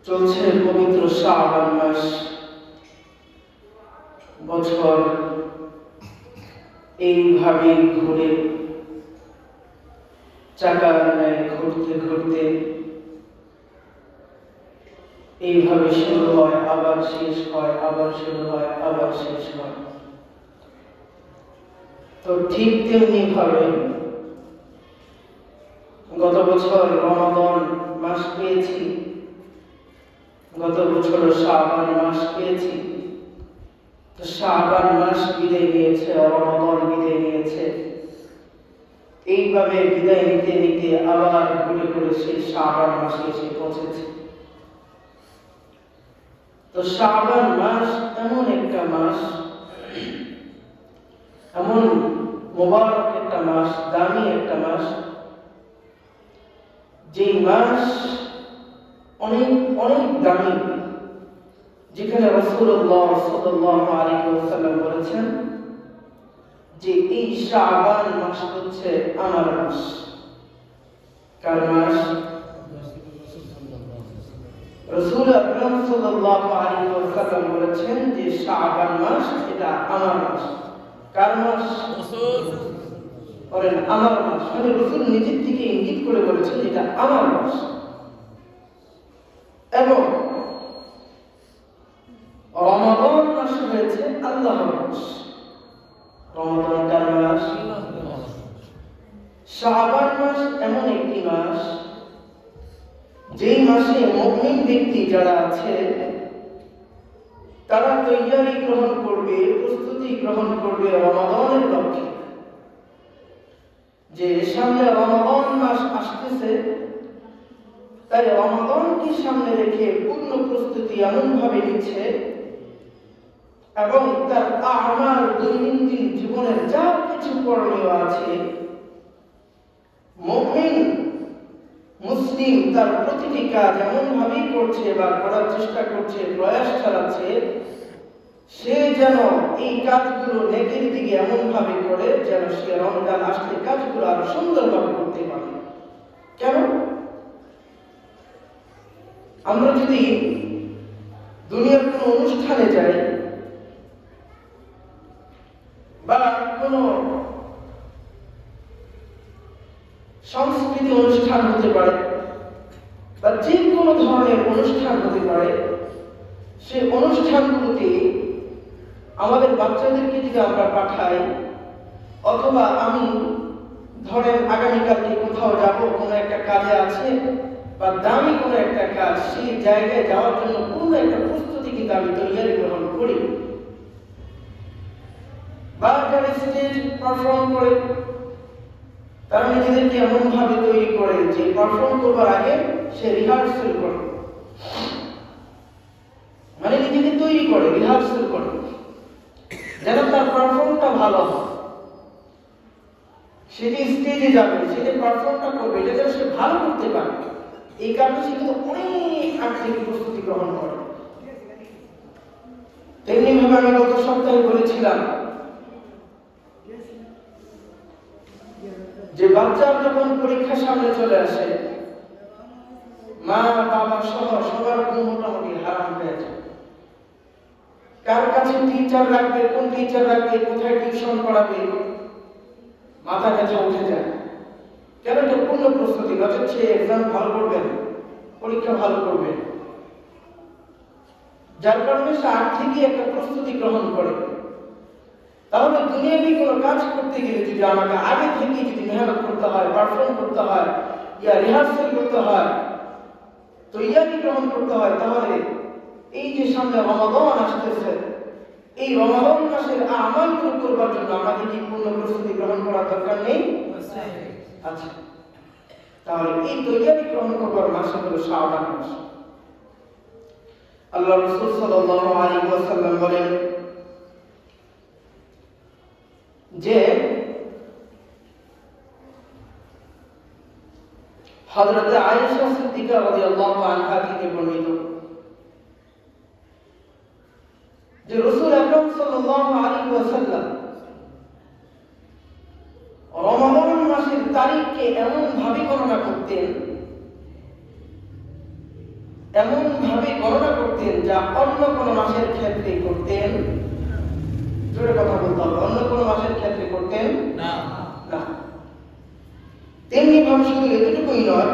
চলছে পবিত্র শাবান মাস। বছর এইভাবে ঘুরে চাকার ন্যায় ঘুরতে ঘুরতে এইভাবে শুরু হয়, আবার শেষ হয়, আবার শুরু হয়, আবার শেষ হয়। তো ঠিক তেমনি ভাবে গত বছর রমাদান মাস পেয়েছি, গত বছর শাবান মাস পেয়েছি। তো শাবান মাস বিদায় নিয়েছে, রমাদান বিদায় নিয়েছে। এইভাবে বিদায় নিতে নিতে আবার ঘুরে ঘুরে সেই শাবান মাসে এসে পৌঁছেছে। তো শাবান মাস এমন একটা মাস, এমন মোবারক একটা মাস, দামি একটা মাস, যে মাস অনেক অনেক দামি, যেখানে রাসূলুল্লাহ সাল্লাল্লাহু আলাইহি ওয়াসাল্লাম বলেছেন যে এই শাবান মাস হচ্ছে আমার মাস। কার মাস? রাসূল আকরাম সাল্লাল্লাহু আলাইহি ওয়াসাল্লাম বলেছেন যে শাবান মাস এটা আমার মাস। কার মাস? বলেন আমার মাস। মানে রাসূল নিজের থেকে ইঙ্গিত করে বলেছেন এটা আমার মাস। এবং রমাদান মাস হয়েছে আল্লাহর মাস। রমাদান কার মাস? শাবান মাস এমন একটি মাস, যেই মাসে মুমিন ব্যক্তি যারা আছে তারা তৈয়ারি গ্রহণ করবে, প্রস্তুতি গ্রহণ করবে রমাদানের লক্ষ্যে। যে সামনে রমাদান মাস আসতেছে, তাই রমাদানকে সামনে রেখে পূর্ণ প্রস্তুতি এমন ভাবে নিচ্ছে এবং তার আমার দৈনন্দিন জীবনের যা কিছু করণীয় আছে, মুমিন মুসলিম তার প্রতিটি কাজ এমন ভাবেই করছে বা করার চেষ্টা করছে, প্রয়াস চালাচ্ছে, সে যেন এই কাজগুলো নেকির দিকে এমন ভাবে করে যেন সে রমজান আসলে কাজগুলো আরো সুন্দরভাবে করতে পারে। কেন? আমরা যদি দুনিয়ার কোনো অনুষ্ঠানে যাই বা কোনো সংস্কৃতি অনুষ্ঠান হতে পারে বা যে কোনো ধরনের অনুষ্ঠান হতে পারে, সেই অনুষ্ঠানগুলোতে আমাদের বাচ্চাদেরকে যদি আমরা পাঠাই, অথবা আমি ধরেন আগামীকালকে কোথাও যাব, কোনো একটা কাজে আছে বা দামি কোনো একটা কাজ, সেই জায়গায় যাওয়ার জন্য কোনো একটা প্রস্তুতি কিন্তু আমি তৈরি গ্রহণ করি। বা যারা স্টেজ পারফর্ম করে তারা নিজেদেরকে এমন ভাবে তৈরি করে যে পারফর্ম করবার আগে সে রিহার্সাল করে, মানে নিজেকে তৈরি করে, রিহার্সাল করে যেন তার পারফর্মটা ভালো হয়। সে যে স্টেজে যাবে, সে যে পারফর্মটা করবে, এটা যেন সে ভালো করতে পারে, এই কারণে সে কিন্তু অনেক আগে থেকে প্রস্তুতি গ্রহণ করে। তেমনি ভাবে আমি গত সপ্তাহে বলেছিলাম যে বাচ্চা যখন পরীক্ষা সামনে চলে আসে, মা বাবা সহ সবার ঘুম মোটামুটি হারাম হয়ে যায়। কার কাছে টিচার রাখবে, কোন টিচার রাখবে, কোথায় টিউশন করাবে, মাথা ব্যথা উঠে যায়। কেন? এটা পূর্ণ প্রস্তুতি, নচেত সে এক্সাম ভালো করবেন, পরীক্ষা ভালো করবেন। যার কারণে সে আগ থেকে একটা প্রস্তুতি গ্রহণ করে। তাহলে দুনিয়াবি কোনো কাজ করতে গেলে যদি আমাকে আগে থেকে যদি মেহনত করতে হয়, পারফর্ম করতে হয়, ইয়া রিহার্সাল করতে হয়, তৈয়ারি গ্রহণ করতে হয়, তাহলে এই যে সামনে রমাদান আসতেছে, এই রমাদান মাসের আমালগুলো করবার জন্য আমাদের কি পূর্ণ প্রস্তুতি গ্রহণ করার দরকার নেই? আচ্ছা, তাহলে এই তৈয়ারি গ্রহণ করবার মাস হলো শাবান মাস। আল্লাহ রাসূল সাল্লাল্লাহু আলাইহি ওয়াসাল্লাম বলেন যে হযরত আয়েশা সিদ্দিকা রাদিয়াল্লাহু আনহা থেকে বর্ণিত যে রাসূল আকরাম সাল্লাল্লাহু আলাইহি ওয়াসাল্লাম রমাদান মাসের তারিখকে এমন ভাবে গণনা করতেন এমন ভাবে গণনা করতেন যা অন্য কোন মাসের ক্ষেত্রে করতেন, জোরে কথা বলতে হবে, অন্য কোন মাসের ক্ষেত্রে করতেন না। তেমনি ভাবে শুধু এতটুকুই নয়,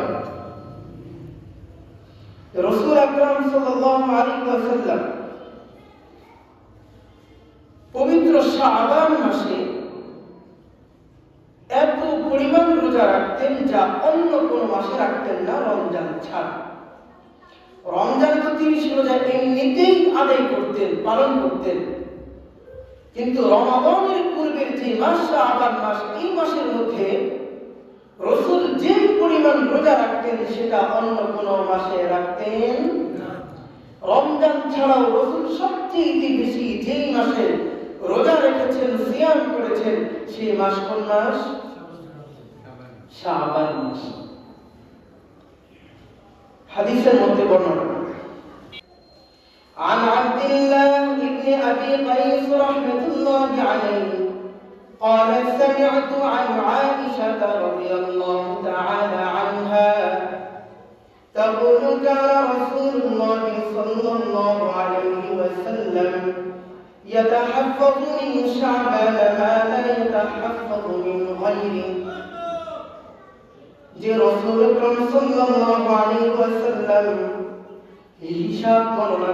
রাসূল আকরাম সাল্লাল্লাহু আলাইহি ওয়াসাল্লাম পবিত্র শাবান মাসে এত পরিমাণ রোজা রাখতেন যা অন্য কোন মাসে রাখতেন না, রমজান ছাড়া। রমজানে তো 30 রোজা এমনিতেই আদায় করতেন, পালন করতেন, কিন্তু রমাদানের পূর্বের যে মাস শাবান মাস, এই মাসের মধ্যে রাসূল যে পরিমাণ রোজা রাখতেন সেটা অন্য কোন মাসে রাখতেন না। রমজান ছাড়াও রাসূল সবচেয়ে বেশি যেই মাসে রোজা রেখেছেন, সিয়াম করেছেন, সেই মাস কোন মাস? শাবান মাস। হাদিসের মধ্যে বর্ণনা عن عبد الله بن أبي قيس رحمة الله عليه قال سمعت عن عائشة رضي الله تعالى عنها تقول كان رسول الله صلى الله عليه وسلم يتحفظ من شعبان ما لا يتحفظ من غيره যে রাসূল আকরাম সাল্লাল্লাহু আলাইহি ওয়াসাল্লাম হিসাব গণনা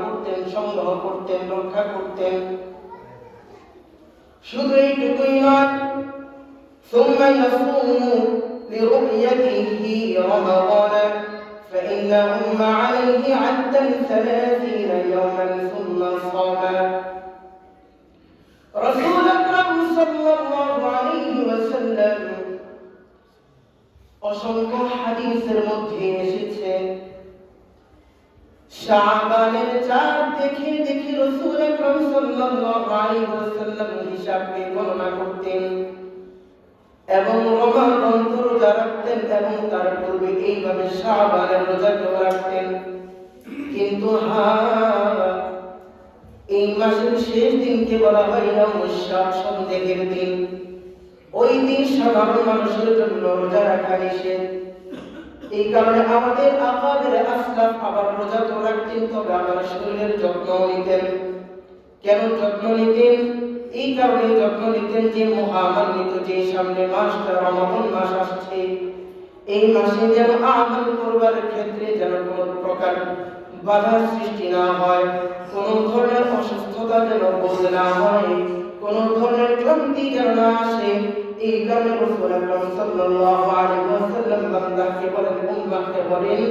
করতেন, সংগ্রহ করতেন, রক্ষা করতেন। শুধু এইটুকুই নয়, ثم يصوم لرؤيته رمضان فإن أم عليه عدا 30 يوما ثم صام رسول أكرم صلى الله عليه وسلم অসংখ্য হাদিসের মধ্যে এসেছে শাবানের চাঁদ দেখে দেখে রাসূল আকরাম সাল্লাল্লাহু আলাইহি ওয়াসাল্লাম হিসাবকে গণনা করতেন এবং রমাদান রোজা রাখতেন এবং তার পূর্বে এইভাবে শাবানের রোজাকে রাখতেন। কিন্তু এই মাসের শেষ দিনকে বলা হয় ইয়াউমুশ-শাক, সন্দেহের দিন। ওই দিন সাধারণ মানুষের জন্য রোজা রাখা নিষেধ। এই কারণে আমাদের আকাবের আসলাফ আবার রোজা তো রাখতেন, তবে আবার শরীরের যত্ন নিতেন। কেন যত্ন নিতেন? এই কারণে যত্ন নিতেন যে মহামান্বিত যে সামনে মাসটা রমাদান মাস আসছে, এই মাসে যেন আমল করবার ক্ষেত্রে যেন কোনো প্রকার বাধা সৃষ্টি না হয়, কোনো ধরনের অসুস্থতা যেন বোধ না হয়, কোনো ধরনের ক্লান্তি যেন না আসে। এই কারণে রাসূল আকরাম সাল্লাল্লাহু আলাইহি ওয়াসাল্লাম বান্দাকে বলেন, উম্মাহকে বলেন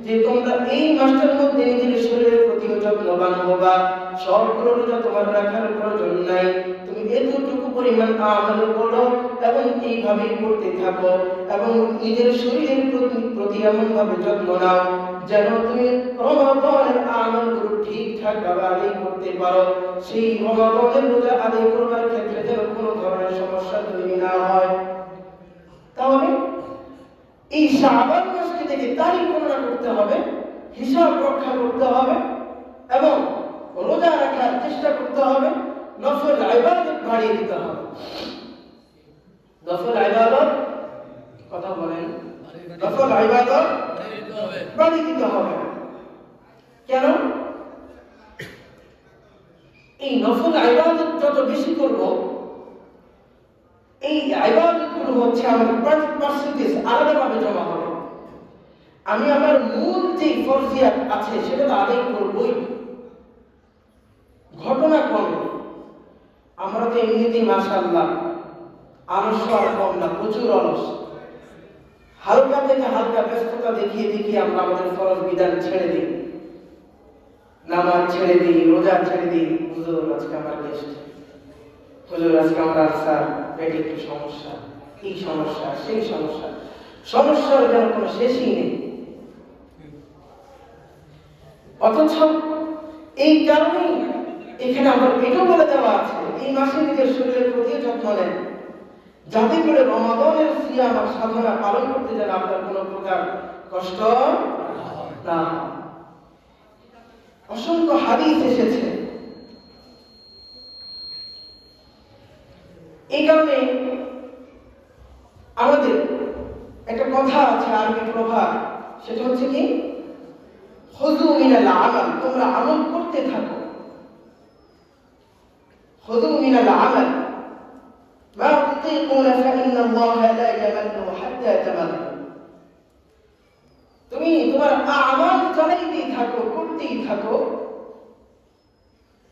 যে তোমরা এই মাসটার মধ্যে নিজের শরীরের প্রতি যত্নবান হবা। সবগুলো রোজা তোমার রাখার প্রয়োজন নাই, তুমি এতটুকু পরিমাণ আমল করো এবং এইভাবেই করতে থাকো এবং নিজের শরীরের প্রতি এমন ভাবে যত্ন নাও যেন তুমি রমাদানের আমলগুলো ঠিকঠাক ভাবে আদায় করতে পারো। সেই রমাদানের রোজা আদায় করবার ক্ষেত্রে যেন কোনো ধরনের সমস্যা তৈরি না হয়। তাহলে এই শাবান মাসকে দেখে তারিখ গণনা করতে হবে, হিসাব রক্ষা করতে হবে এবং রোজা রাখার চেষ্টা করতে হবে, নফল ইবাদত বাড়িয়ে দিতে হবে। নফল ইবাদত, কথা বলেন, নফল ইবাদত বাড়িয়ে দিতে হবে। কেন? এই নফল ইবাদত যত বেশি করব, এই ইবাদতগুলো হচ্ছে আমার পার্সেন্টেজ আলাদাভাবে জমা হবে। আমি আমার মূল যে ফরজিয়াত আছে সেটা তো আদায় করবই। ঘটনা কমে, আমরা তো এমনিতেই মাশাআল্লাহ আলস আর কম না, প্রচুর অলস। হালকা থেকে হালকা ব্যস্ততা দেখিয়ে দেখিয়ে আমরা আমাদের ফরজ বিধান ছেড়ে দিই, নামাজ ছেড়ে দিই, রোজা ছেড়ে দিই। হুজুর আজকে আমার গেস্ট, হুজুর আজকে আমার আলসার, পেটে একটু সমস্যা, এই সমস্যা, সেই সমস্যা, সমস্যার যেন কোনো শেষই নেই। অথচ এই কারণেই এখানে আমার এটাও বলে দেওয়া আছে, এই মাসে নিজের শরীরের প্রতি যত্ন নেন, যাতে করে রমাদানের সিয়াম আর সাধনা পালন করতে যেন আপনার কোনো প্রকার কষ্ট না। অসংখ্য হাদিস এসেছে। এই কারণে আমাদের একটা কথা আছে, আরবি প্রভাব, সেটা হচ্ছে কি খুযু মিনাল আমাল, তোমরা আমল করতে থাকো। খুযু মিনাল আমাল মা তুতিকুনা ফাইন্নাল্লাহা লা ইয়ামাল্লু হাত্তা তামাল্লু। তুমি তোমার আমাল চালাইতেই থাকো, করতেই থাকো,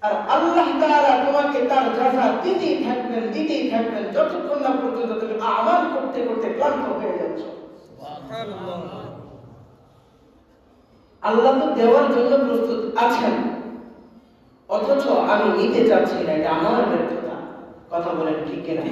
আর আল্লাহ তাআলা তোমাকে তার জাযা দিতেই থাকবেন যতক্ষণ না পর্যন্ত তুমি আমাল করতে করতে ক্লান্ত হয়ে যাচ্ছ। সুবহানাল্লাহ। আল্লাহ তো দেওয়ার জন্য প্রস্তুত আছেন, অথচ আমি নিতে চাচ্ছি না, এটা আমার ব্যর্থতা। কথা বলেন ঠিক কিনা?